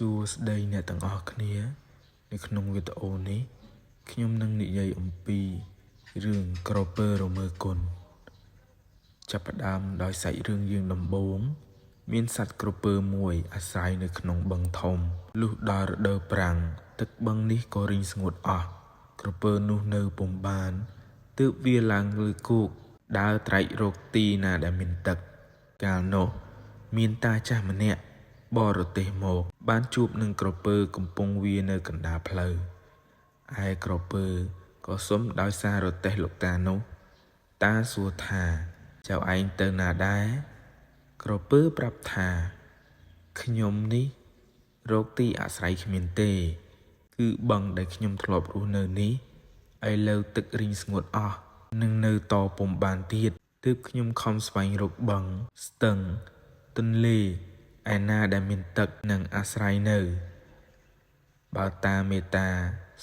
សួស្តីអ្នកទាំងអស់គ្នានៅក្នុងវីដេអូនេះខ្ញុំនឹងនិយាយអំពីរឿងក្រពើរមើគុណចាប់ផ្ដើមដោយសាច់រឿងយើងដំបូងមានសត្វក្រពើមួយអាស្រ័យនៅក្នុងបឹងធំលុះដល់រដូវប្រាំងទឹកបឹងនេះក៏រីងស្ងួតអស់ក្រពើនោះនៅពុំបានទើបវាឡើងលើគោកដើរត្រែករកទីណាដែលមានទឹកកាលនោះមានតាចាស់ម្នាក់បរទេសមកបានជួបនឹងក្រពើកំពុងវានៅកណ្ដាលផ្លូវឯក្រពើក៏សុំដោយសាររទេះលោកតានោះតាសួរថាចៅឯងទៅណាដែរក្រពើប្រាប់ថាខ្ញុំនេះរកទីអាស្រ័យគ្មានទេគឺបឹងដែលខ្ញុំធ្លាប់រស់នៅនេះឥឡូវទឹករីងស្ងួតអស់នឹងនៅតពុំបានទៀតទើបខ្ញុំខំស្វែងរកបឹងស្ទឹងទន្លេឯណាដែលមានទឹកនិងអាស្រ័យនៅបើតាមេត្តា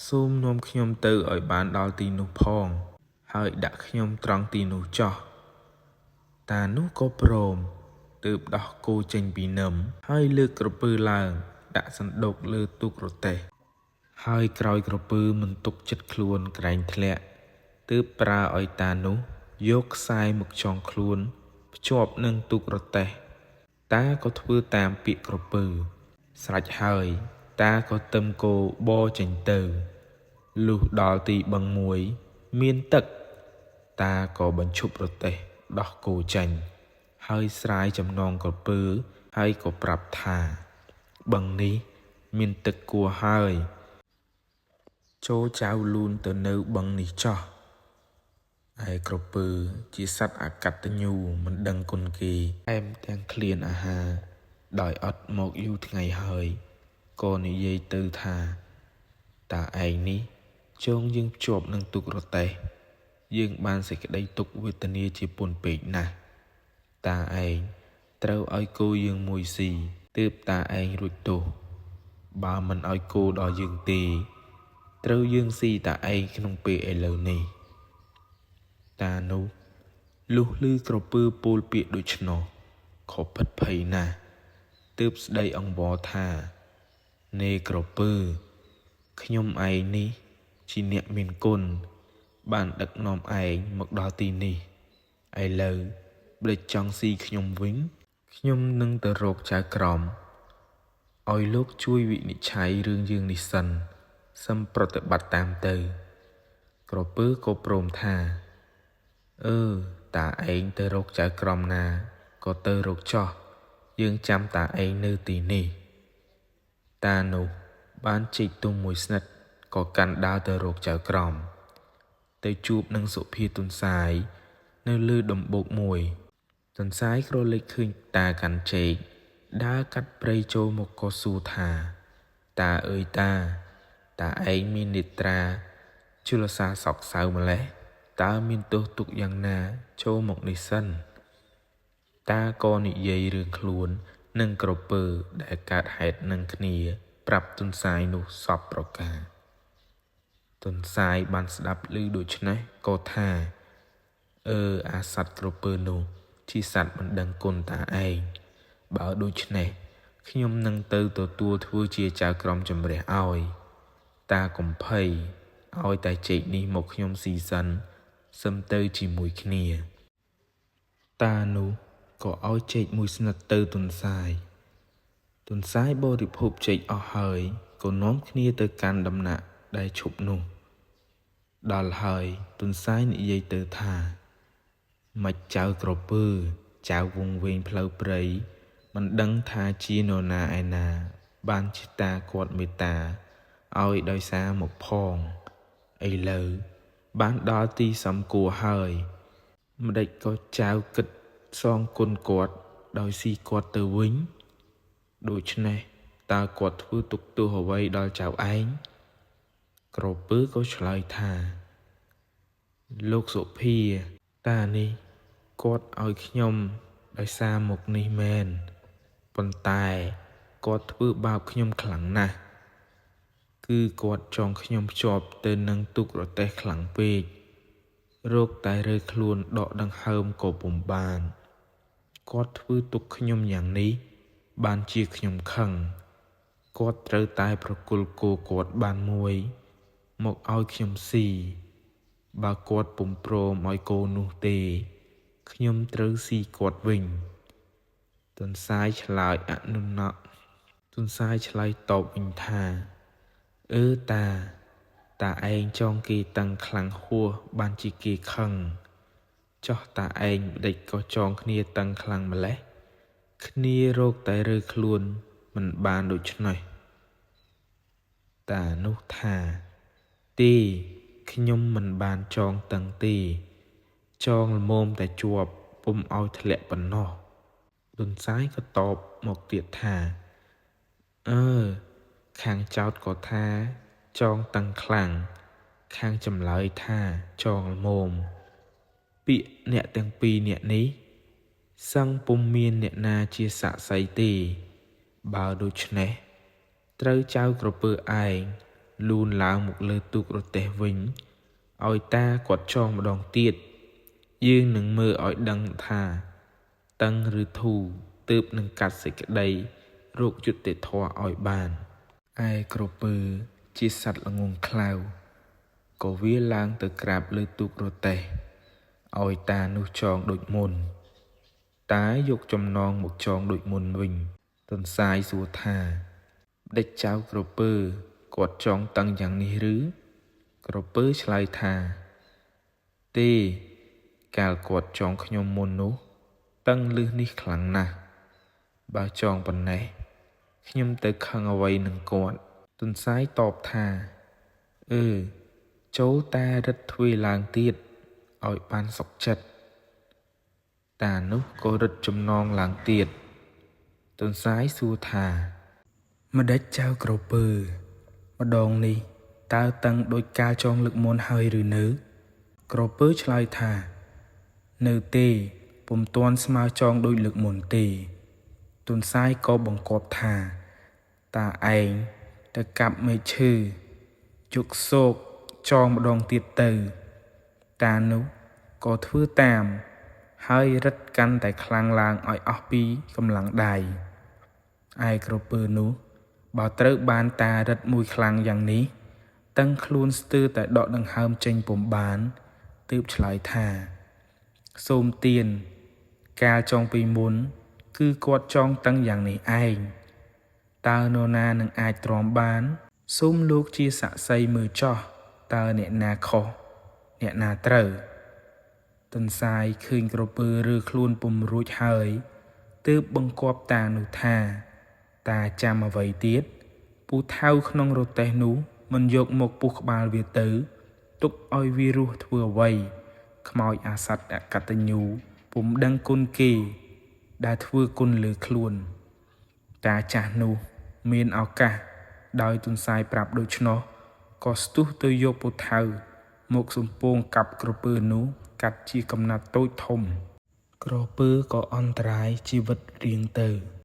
សូមនាំខ្ញុំទៅឲ្យបានដល់ទីនោះផងហើយដាក់ខ្ញុំត្រង់ទីនោះចោះតានោះក៏ព្រមទើបដោះគោចេញពីនឹមហើយលើកក្រពើឡើងដាក់សណ្ដូកលើទូករទេះហើយក្រោយក្រពើមិនទុកចិត្តខ្លួនក្រែងធ្លាក់ទើបប្រើឲ្យតានោះយកខ្សែមកចងខ្លួនភ្ជាប់នឹងទូករទេះតាក៏ធ្វើតាមពាក្យក្រពើស្រេចហើយតាក៏ទឹមគោបរចេញទៅលុះដល់ទីបឹងមួយមានទឹកតាក៏បញ្ឈប់រទេះដោះគោចេញហើយស្រាយចំណងក្រពើហើយក៏ប្រាប់ថាបឹងនេះមានទឹកគួរហើយចូលចៅលូនទៅនៅបឹងនេះចោះឯក្រពើជាសត្វអកតញ្ញូមិនដឹងគុណគេថែមទាំងឃ្លានអាហារដោយអត់មកយូរថ្ងៃហើយក៏និយាយទៅថាតាឯងនេះចងយើងភ្ជាប់នឹងទុករទេះយើងបានសេចក្តីទុក្ខវេទនាជាពន់ពេកណាស់តាឯងត្រូវឲ្យគោយើងមួយស៊ីទើបតាឯងរួចទោសបើមិនឲ្យគោដល់យើងទេត្រូវយើងស៊ីតាឯងក្នុងពេលឥឡូវនេះតានោះលុះឮក្រពើពោលពាក្យដូច្នោះខកភិតភ័យណាស់ទើបស្ដីអង្វរថានេក្រពើខ្ញុំឯងនេះជាអ្នកមានគុណបានដឹកនាំឯងមកដល់ទីនេះឥឡូវបើចង់ស៊ីខ្ញុំវិញខ្ញុំនឹងទៅរកចៅក្រមឲ្យលោកជួយវិនិច្ឆ័យរឿងយើងនេះសិនសឹមប្រតិបត្តិតាមទៅក្រពើក៏ព្រមថាតាឯងទៅរកចៅក្រមណាក៏ទៅរកចោះយើងចាំតាឯងនៅទីនេះតានោះបានជីកទុំមួយស្និតក៏កាន់ដើរទៅរកចៅក្រមទៅជួបនឹងសុភាទុនសាយនៅលើដំបូកមួយទុនសាយក្រឡេកឃើញតាកាន់ចេកដើរកាត់ព្រៃចូលមកក៏សួរថាតាអើយតាឯងមាននេត្រាជលសាសោកសៅម្លេះតើមានទោសទុកយ៉ាងណាចូលមកនេះសិនតាក៏និយាយរឿងខ្លួននិងក្រពើដែលកើតហេតុនឹងគ្នាប្រាប់ទុនសាយនោះសពប្រការទុនសាយបានស្ដាប់ឮដូច្នេះក៏ថាអាសត្វក្រពើនោះជាសត្វមិនដឹងគុណតាឯងបើដូច្នេះខ្ញុំនឹងទៅទទួលធ្វើជាចៅក្រមជំរះឲ្យតាកំភៃឲ្យតែចេកនេះមកខ្ញុំស៊ីសិនសឹមទៅជាមួយគ្នាតានោះក៏ឲ្យចេកមួយស្និតទៅទុនសាយបរិភោគចេកអស់ហើយក៏នាំគ្នាទៅកាន់ដំណាក់ដែលឈប់នោះដល់ហើយទុនសាយនិយាយទៅថាម៉េចចៅក្រពើចៅវងវែងផ្លូវព្រៃមិនដឹងថាជានរណាឯណាបានជាតាគាត់មេត្តាឲ្យដោយសារមកផងឥឡូវបានដល់ទីសំគួរហើយម្ដេចក៏ចៅគិតសងគុណគាត់ដោយស៊ីគាត់ទៅវិញដូច្នេះតើគាត់ធ្វើទុកទោសអ្វីដល់ចៅឯងក្រពើក៏ឆ្លើយថាលោកសុភាតានេះគាត់ឲ្យខ្ញុំដោយសារមុខនេះមែនប៉ុន្តែគាត់ធ្វើបាបខ្ញុំខ្លាំងណាស់គឺគាត់ចងខ្ញុំភ្ជាប់ទៅនឹងទូករទេះខ្លាំងពេករោគតែរើខ្លួនដកដង្ហើមក៏ពុំបានគាត់ធ្វើទុកខ្ញុំយ៉ាងនេះបានជាខ្ញុំខឹង គាត់ត្រូវតែប្រគល់គោគាត់បានមួយមកឲ្យខ្ញុំស៊ីបើគាត់ពុំព្រមឲ្យគោនោះទេខ្ញុំត្រូវស៊ីគាត់វិញទន្សាយឆ្លើយអនុណក់ទន្សាយឆ្លើយតបវិញថាតាឯងចងគេតាំងខ្លាំងហួសបានជាគេខឹងចោះតាឯងបដិចក៏ចងគ្នាតាំងខ្លាំងម្លេះគ្នារកតែរើខ្លួនមិនបានដូច្នេះតានោះថាទេខ្ញុំមិនបានចងតាំងទេចងល្មមតែជាប់ពុំឲ្យធ្លាក់ប៉ុណ្ណោះទន្សាយក៏តបមកទៀតថាខាងចោតក៏ថាចងតាំងខ្លាំងខាងចម្លើយថាចងល្មមពាក្យអ្នកទាំងពីរអ្នកនេះសឹងពុំមានអ្នកណាជាសាក្សីទេបើដូច្នេះត្រូវចៅក្រពើឯងលូនឡើងមកលើទូករទេះវិញឲ្យតាគាត់ចងម្ដងទៀតយើងនឹងមើលឲ្យដឹងថាតឹងឬធូទើបនឹងកាត់សេចក្តីរោគយុត្តិធម៌ឲ្យបានឯក្រពើជាសត្វល្ងងខ្លៅក៏វាឡើងទៅក្រាបលើទូករទេះឲ្យតានោះចងដូចមុនតាយកចំណងមកចងដូចមុនវិញទន្សាយសួរថាម្ដេចចៅក្រពើគាត់ចងតាំងយ៉ាងនេះឬក្រពើឆ្លើយថាទេកាលគាត់ចងខ្ញុំមុននោះតាំងលឹះនេះខ្លាំងណាស់បើចងប៉ុណ្ណេះខ្ញុំទៅខឹងអ្វីនឹងគាត់ទន្សាយតបថាចូលតារឹតទ្វេឡើងទៀតឲ្យបានសុខចិត្តតានោះក៏រឹតចំណងឡើងទៀតទន្សាយសួរថាម្ដេចចៅក្រពើម្ដងនេះតើតាំងដោយការចងលើកមុនហើយឬនៅក្រពើឆ្លើយថានៅទេពុំទាន់ស្មើចងដោយលើកមុនទេទន្សាយក៏បង្គាប់ថាតាឯងទៅកាប់មែកឈើជុកសោកចងម្ដងទៀតទៅតានោះក៏ធ្វើតាមហើយរឹតកាន់តែខ្លាំងឡើងឲ្យអស់ពីកម្លាំងដៃឯក្រពើនោះបើត្រូវបានតារឹតមួយខ្លាំងយ៉ាងនេះតឹងខ្លួនស្ទើរតែដកដង្ហើមចេញពុំបានទើបឆ្លើយថាសូមទានកាលចងពីមុនគឺគាត់ចងតាំងយ៉ាងនេះឯងតើនរណានឹងអាចទ្រាំបានសូមលោកជាសាក្សីមើលចោះតើអ្នកណាខុសអ្នកណាត្រូវទន្សាយឃើញក្រពើរើខ្លួនពុំរួចហើយទើបបង្គាប់តានោះថាតាចាំអ្វីទៀតពូថៅក្នុងរទេះនោះមិនយកមកពុះក្បាលវាទៅទុកឲ្យវារស់ធ្វើអ្វីខ្មោចអាសត្វអកតញ្ញូពុំដឹងគុណគេដែលធ្វើគុណលើខ្លួនតាចាស់នោះមានឱកាសដោយទន្សាយប្រាប់ដូច្នោះក៏ស្ទុះទៅយកពូថៅមកសំពងកាប់ក្រពើនោះកាត់ជាកំណាត់តូចធំក្រពើក៏អន្តរាយជីវិតរៀងទៅ